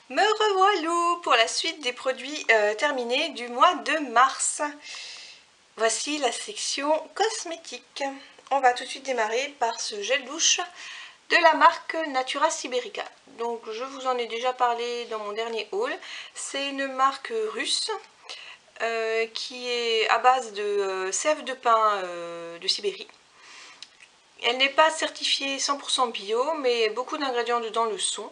Me revoilà pour la suite des produits terminés du mois de mars. Voici la section cosmétique. On va tout de suite démarrer par ce gel douche de la marque Natura Siberica. Donc je vous en ai déjà parlé dans mon dernier haul. C'est une marque russe qui est à base de sève de pin de Sibérie. Elle n'est pas certifiée 100% bio, mais beaucoup d'ingrédients dedans le sont.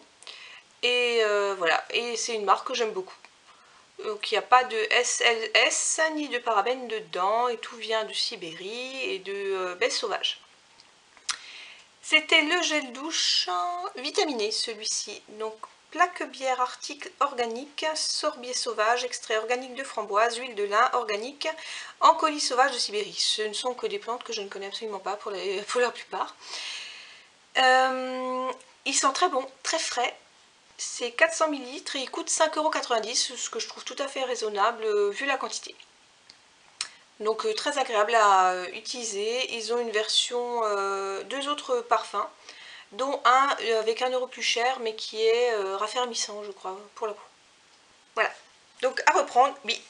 Et voilà, et c'est une marque que j'aime beaucoup. Donc il n'y a pas de SLS ni de parabènes dedans, et tout vient de Sibérie et de baies sauvages. C'était le gel douche vitaminé, celui-ci. Donc plaque bière arctique organique, sorbier sauvage, extrait organique de framboise, huile de lin organique, en colis sauvage de Sibérie. Ce ne sont que des plantes que je ne connais absolument pas pour la plupart. Ils sont très bons, très frais. C'est 400 ml et il coûte 5,90 €, ce que je trouve tout à fait raisonnable vu la quantité. Donc très agréable à utiliser. Ils ont une version, deux autres parfums, dont un avec 1 € plus cher, mais qui est raffermissant, je crois, pour la peau. Voilà. Donc à reprendre, oui.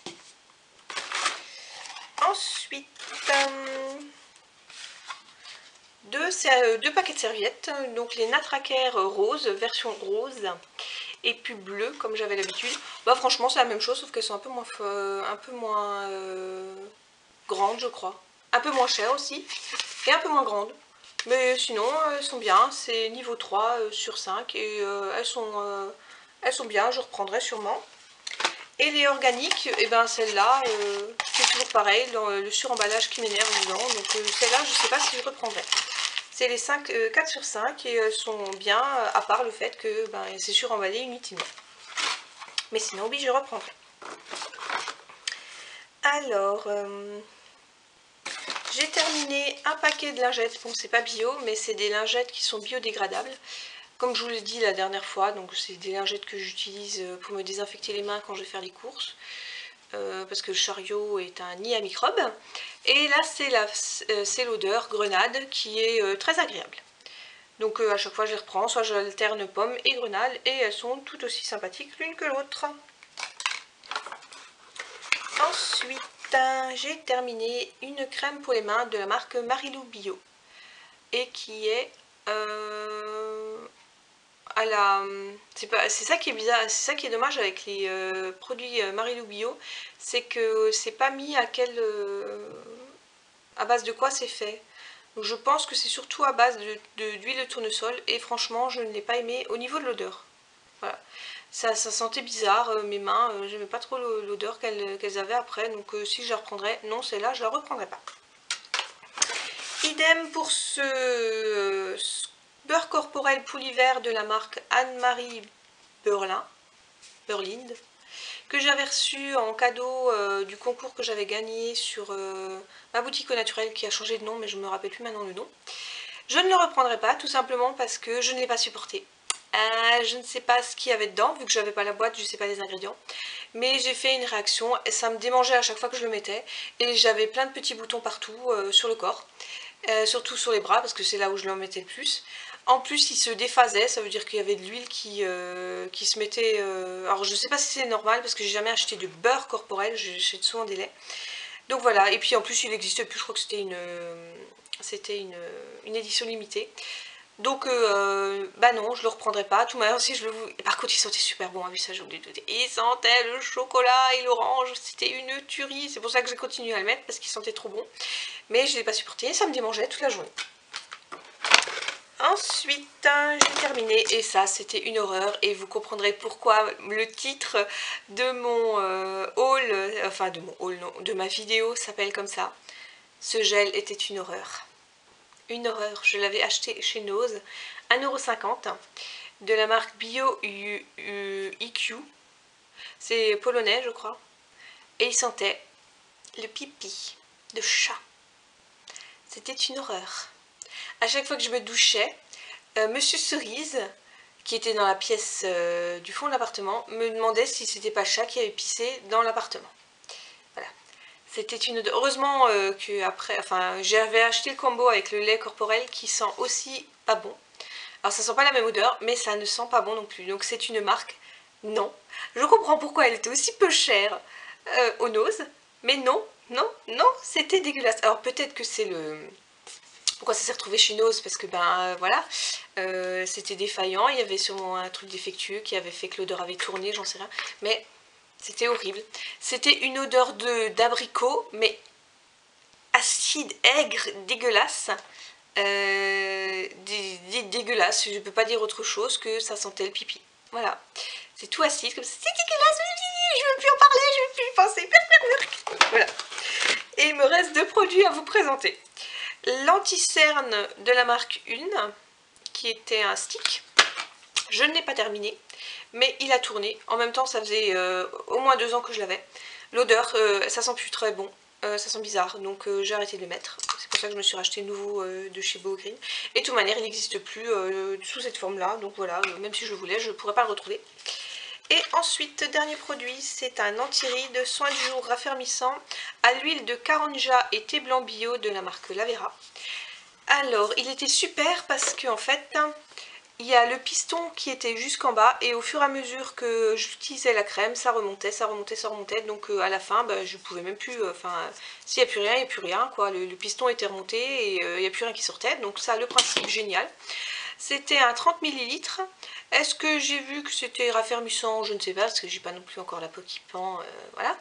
Ensuite, deux paquets de serviettes, donc les Natracare rose, version rose, et puis bleu comme j'avais l'habitude. Bah franchement c'est la même chose sauf qu'elles sont un peu moins grandes, je crois. Un peu moins chères aussi et un peu moins grandes. Mais sinon elles sont bien, c'est niveau 3 sur 5 et elles sont bien, je reprendrai sûrement. Et les organiques, et ben celle-là, c'est toujours pareil, dans le suremballage qui m'énerve dedans. Donc celle-là, je ne sais pas si je reprendrai. C'est les 4 sur 5 et elles sont bien, à part le fait que ben, c'est suremballé inutilement. Mais sinon, oui, je reprendrai. Alors, j'ai terminé un paquet de lingettes. Bon, c'est pas bio, mais c'est des lingettes qui sont biodégradables. Comme je vous l'ai dit la dernière fois, donc c'est des lingettes que j'utilise pour me désinfecter les mains quand je vais faire les courses. Parce que le chariot est un nid à microbes. Et là, c'est l'odeur grenade qui est très agréable. Donc à chaque fois je les reprends, soit j'alterne pommes et grenades et elles sont tout aussi sympathiques l'une que l'autre. Ensuite, j'ai terminé une crème pour les mains de la marque Marilou Bio et qui est à la... C'est ça qui est bizarre, c'est ça qui est dommage avec les produits Marilou Bio, c'est que c'est pas mis à à base de quoi c'est fait. Donc je pense que c'est surtout à base d'huile de tournesol et franchement je ne l'ai pas aimé au niveau de l'odeur. Voilà. Ça sentait bizarre, mes mains, j'aimais pas trop l'odeur qu'elles avaient après, donc si je la reprendrais, non celle-là je la reprendrai pas. Idem pour ce beurre corporel Pouliver de la marque Anne-Marie Berlind, que j'avais reçu en cadeau du concours que j'avais gagné sur ma boutique au naturel qui a changé de nom mais je ne me rappelle plus maintenant le nom. Je ne le reprendrai pas tout simplement parce que je ne l'ai pas supporté. Je ne sais pas ce qu'il y avait dedans vu que je n'avais pas la boîte, je ne sais pas les ingrédients. Mais j'ai fait une réaction, ça me démangeait à chaque fois que je le mettais et j'avais plein de petits boutons partout sur le corps. Surtout sur les bras parce que c'est là où je l'en mettais le plus. En plus il se déphasait, ça veut dire qu'il y avait de l'huile qui se mettait... alors je ne sais pas si c'est normal parce que j'ai jamais acheté de beurre corporel, j'achète souvent des laits. Donc voilà, et puis en plus il n'existe plus, je crois que c'était une édition limitée. Donc bah non, je le reprendrai pas. Tout manière si je le... Par contre il sentait super bon, oui ça j'ai oublié de dire. Il sentait le chocolat et l'orange, c'était une tuerie. C'est pour ça que j'ai continué à le mettre parce qu'il sentait trop bon. Mais je l'ai pas supporté, ça me démangeait toute la journée. Ensuite, j'ai terminé et ça c'était une horreur et vous comprendrez pourquoi le titre de mon haul, enfin de mon haul non, de ma vidéo s'appelle comme ça. Ce gel était une horreur. Une horreur, je l'avais acheté chez Nose, 1,50 € de la marque Bio IQ. C'est polonais je crois. Et il sentait le pipi de chat. C'était une horreur. À chaque fois que je me douchais, Monsieur Cerise, qui était dans la pièce du fond de l'appartement, me demandait si c'était pas le chat qui avait pissé dans l'appartement. Voilà. C'était une... Heureusement que après, enfin, j'avais acheté le combo avec le lait corporel qui sent aussi pas bon. Alors ça sent pas la même odeur, mais ça ne sent pas bon non plus. Donc c'est une marque Non. Je comprends pourquoi elle était aussi peu chère au Nose, mais non, non, non, c'était dégueulasse. Alors peut-être que c'est le... Pourquoi ça s'est retrouvé chez Nose? Parce que ben voilà, c'était défaillant, il y avait sûrement un truc défectueux qui avait fait que l'odeur avait tourné, j'en sais rien. Mais c'était horrible. C'était une odeur d'abricot, mais acide, aigre, dégueulasse. Dégueulasse, je peux pas dire autre chose que ça sentait le pipi. Voilà, c'est tout acide comme ça, c'est dégueulasse, je veux plus en parler, je veux plus y penser. Voilà. Et il me reste 2 produits à vous présenter. L'anti-cerne de la marque 1, qui était un stick. Je ne l'ai pas terminé, mais il a tourné. En même temps, ça faisait au moins 2 ans que je l'avais. L'odeur, ça sent plus très bon. Ça sent bizarre, donc j'ai arrêté de le mettre. C'est pour ça que je me suis racheté nouveau de chez Beau Green. Et de toute manière, il n'existe plus sous cette forme-là. Donc voilà, même si je voulais, je ne pourrais pas le retrouver. Et ensuite, dernier produit, c'est un anti-rides soin du jour raffermissant à l'huile de Karanja et thé blanc bio de la marque Lavera. Alors, il était super parce qu'en fait, il y a le piston qui était jusqu'en bas et au fur et à mesure que j'utilisais la crème, ça remontait, ça remontait, ça remontait. Donc à la fin, bah, je pouvais même plus, s'il n'y a plus rien, il n'y a plus rien, quoi. Le piston était remonté et il n'y a plus rien qui sortait. Donc ça, le principe, génial. C'était un 30 ml. Est-ce que j'ai vu que c'était raffermissant? Je ne sais pas, parce que j'ai pas non plus encore la peau qui pend, voilà.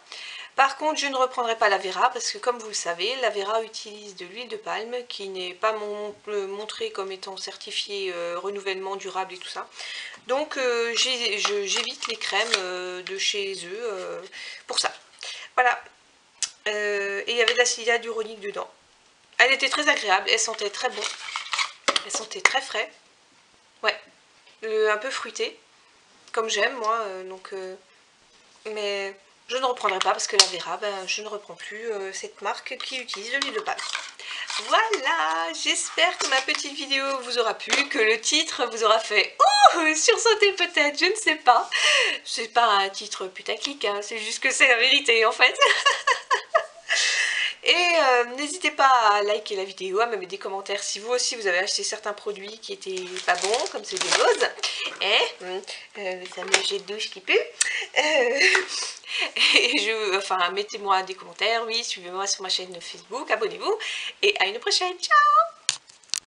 Par contre, je ne reprendrai pas la Vera, parce que comme vous le savez, la Vera utilise de l'huile de palme, qui n'est pas montrée comme étant certifiée renouvellement durable et tout ça. Donc j'évite les crèmes de chez eux pour ça. Voilà. Et il y avait de l'acide hyaluronique dedans. Elle était très agréable, elle sentait très bon. Elle sentait très frais. Ouais, un peu fruité, comme j'aime moi, mais je ne reprendrai pas parce que la Vera, ben, je ne reprends plus cette marque qui utilise de l'huile de palme. Voilà, j'espère que ma petite vidéo vous aura plu, que le titre vous aura fait « Oh !» sursauter peut-être, je ne sais pas. C'est pas un titre putaclic, hein, c'est juste que c'est la vérité en fait. Et n'hésitez pas à liker la vidéo, à me mettre des commentaires si vous aussi vous avez acheté certains produits qui étaient pas bons, comme ceux de Nose. Et ça me jette douche qui pue. Enfin, mettez-moi des commentaires, oui, suivez-moi sur ma chaîne Facebook, abonnez-vous. Et à une prochaine, ciao!